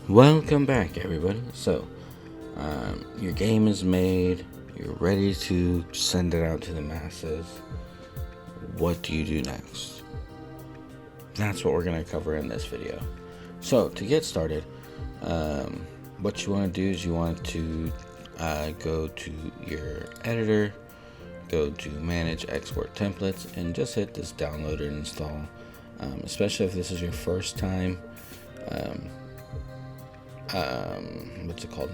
Welcome back, everybody. So, your game is made. You're ready to send it out to the masses. What do you do next? That's what we're going to cover in this video. So, to get started, what you want to do is you want to go to your editor, go to Manage Export Templates, and just hit this download and install. Especially if this is your first time. What's it called?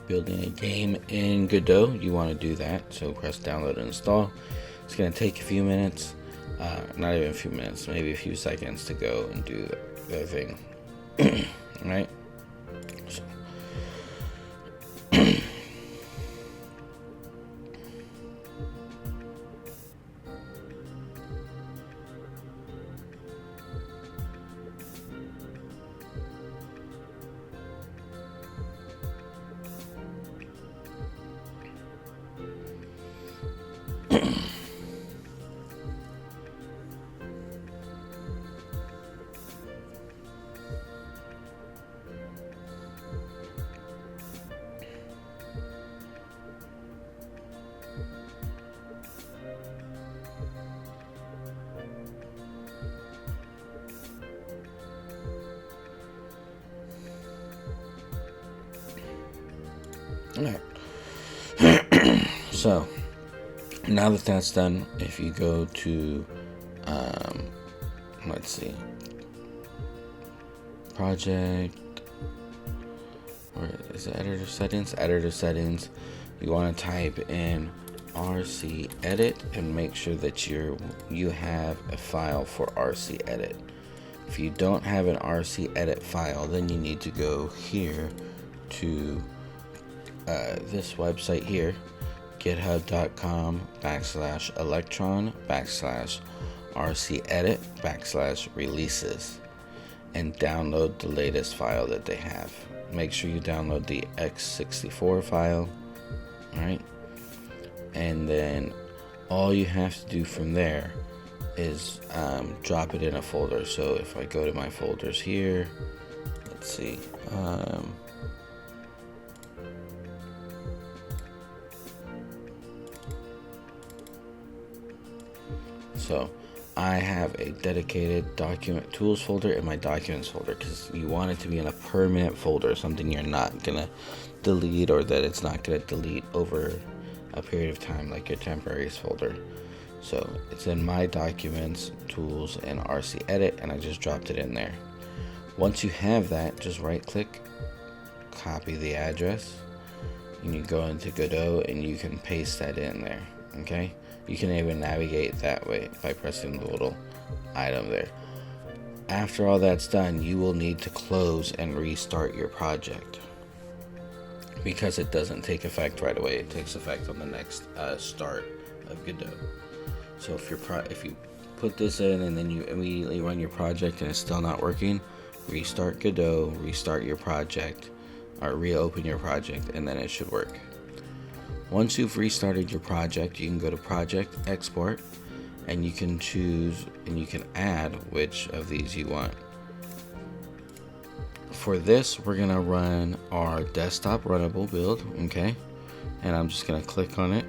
Building a game in Godot. You want to do that, so press download and install. It's going to take a few minutes, not even a few minutes, maybe a few seconds to go and do the thing. Right? So. Alright. So, now that that's done, if you go to, let's see, project, or is it editor settings? Editor settings. You want to type in RC edit and make sure that you have a file for RC edit. If you don't have an RC edit file, then you need to go here to this website here, github.com/electron/rc edit/releases, and download the latest file that they have. Make sure you download the x64 file. Alright, and then all you have to do from there is drop it in a folder. So if I go to my folders here, let's see, so I have a dedicated document tools folder in my documents folder, because you want it to be in a permanent folder, something you're not gonna delete, or that it's not gonna delete over a period of time, like your temporaries folder. So it's in my documents, tools, and RC edit, and I just dropped it in there. Once you have that, just right click, copy the address, and you go into Godot and you can paste that in there. Okay, you can even navigate that way by pressing the little item there. After all that's done, you will need to close and restart your project, because it doesn't take effect right away. It takes effect on the next start of Godot. So if you put this in and then you immediately run your project and it's still not working, restart Godot, restart your project, or reopen your project, and then it should work. Once you've restarted your project, you can go to Project Export, and you can choose and you can add which of these you want. For this, we're gonna run our desktop runnable build, okay? And I'm just gonna click on it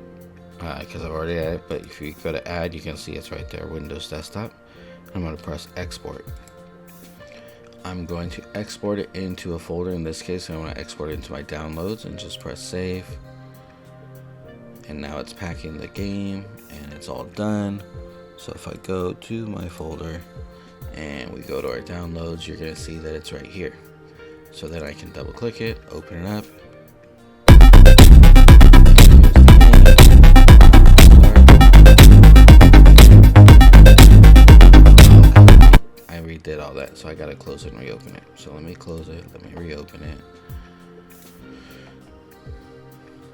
because I've already added it, but if you go to add, you can see it's right there, Windows Desktop. I'm gonna press export. I'm going to export it into a folder. In this case, I want to export it into my downloads, and just press save. And now it's packing the game and it's all done. So if I go to my folder and we go to our downloads, you're gonna see that it's right here. So then I can double click it, open it up. I redid all that, so I gotta close it and reopen it. So let me close it, let me reopen it.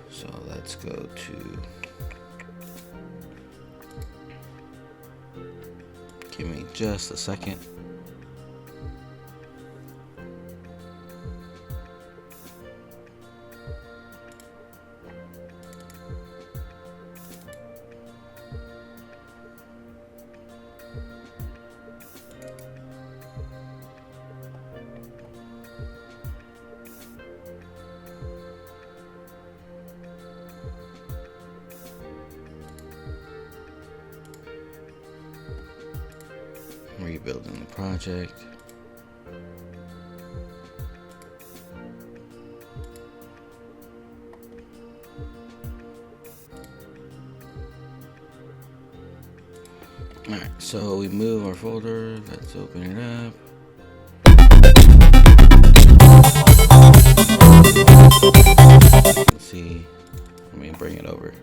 So let's go to, give me just a second. building the project. Alright, so we move our folder. Let's open it up. Let's see. Let me bring it over.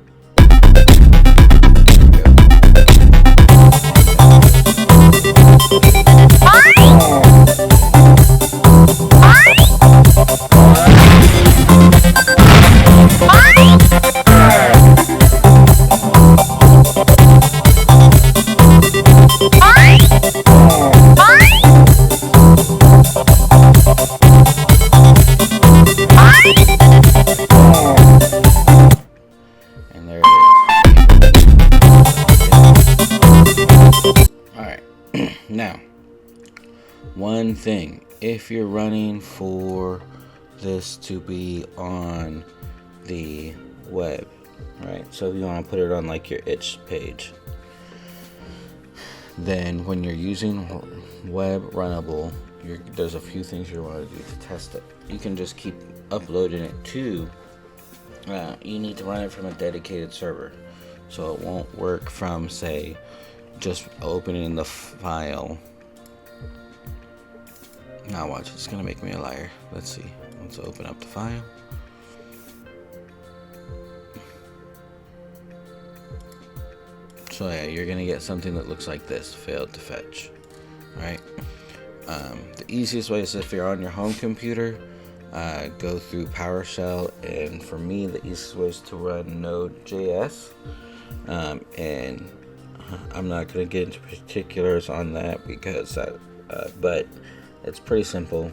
And there it is. Alright, now, one thing, if you're running for this to be on the web, right? So if you want to put it on like your itch page, then when you're using web runnable, there's a few things you want to do to test it. You can just keep uploading it to you need to run it from a dedicated server, so it won't work from, say, just opening the file. Now watch, it's gonna make me a liar. Let's see. Let's open up the file. So yeah, you're gonna get something that looks like this: failed to fetch. Right. The easiest way is if you're on your home computer, go through PowerShell, and for me the easiest way is to run Node.js, and I'm not going to get into particulars on that because but it's pretty simple.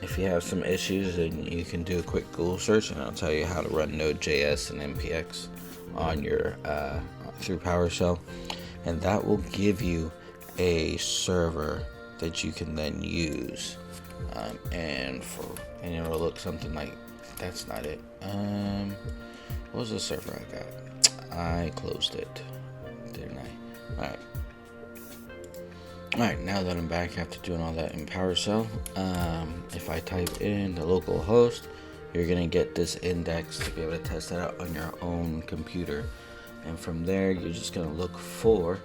If you have some issues, then you can do a quick Google search and I'll tell you how to run Node.js and npx on your through PowerShell, and that will give you a server that you can then use. And it'll look something like, that's not it. What was the server I got? I closed it, didn't I? Alright, now that I'm back after doing all that in PowerShell, if I type in the local host, you're gonna get this index to be able to test it out on your own computer, and from there you're just gonna look for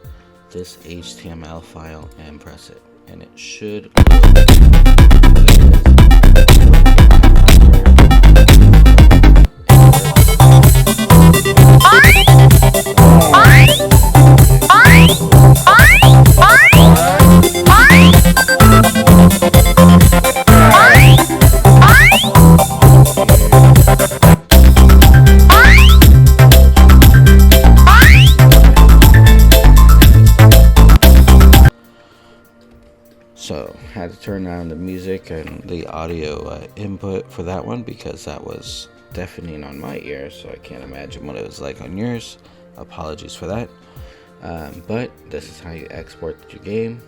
this HTML file and press it, and it should So had to turn down the music and the audio input for that one because that was deafening on my ears, so I can't imagine what it was like on yours. Apologies for that. But this is how you export your game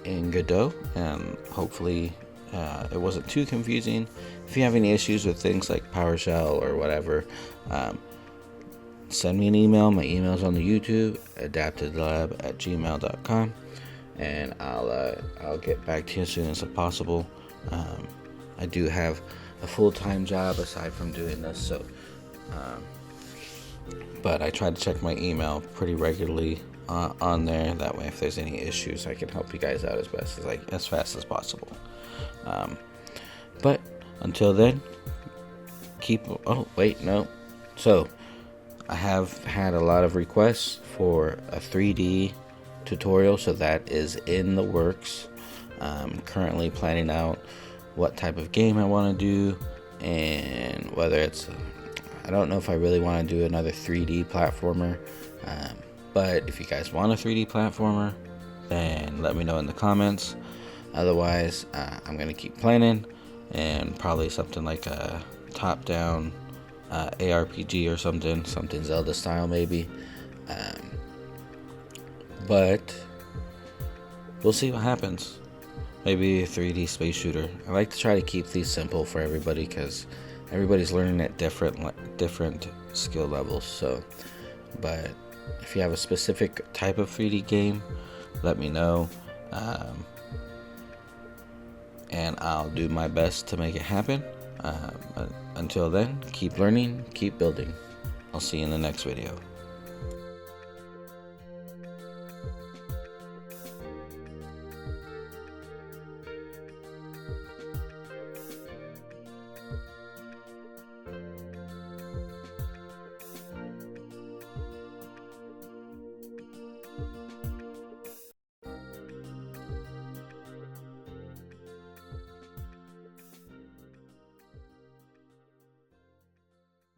in Godot, and hopefully it wasn't too confusing. If you have any issues with things like PowerShell or whatever, send me an email. My email's on the YouTube, adaptedlab@gmail.com. And I'll get back to you as soon as possible. I do have a full-time job aside from doing this, so but I try to check my email pretty regularly on there. That way, if there's any issues, I can help you guys out as fast as possible. But until then, So I have had a lot of requests for a 3D tutorial, so that is in the works. I'm currently planning out what type of game I want to do, and whether it's I don't know if I really want to do another 3D platformer, but if you guys want a 3D platformer, then let me know in the comments. Otherwise, I'm gonna keep planning, and probably something like a top-down ARPG or something Zelda style maybe. But we'll see what happens. Maybe a 3D space shooter. I like to try to keep these simple for everybody because everybody's learning at different skill levels. So, but if you have a specific type of 3D game let me know. And I'll do my best to make it happen. Until then, keep learning, keep building. I'll see you in the next video.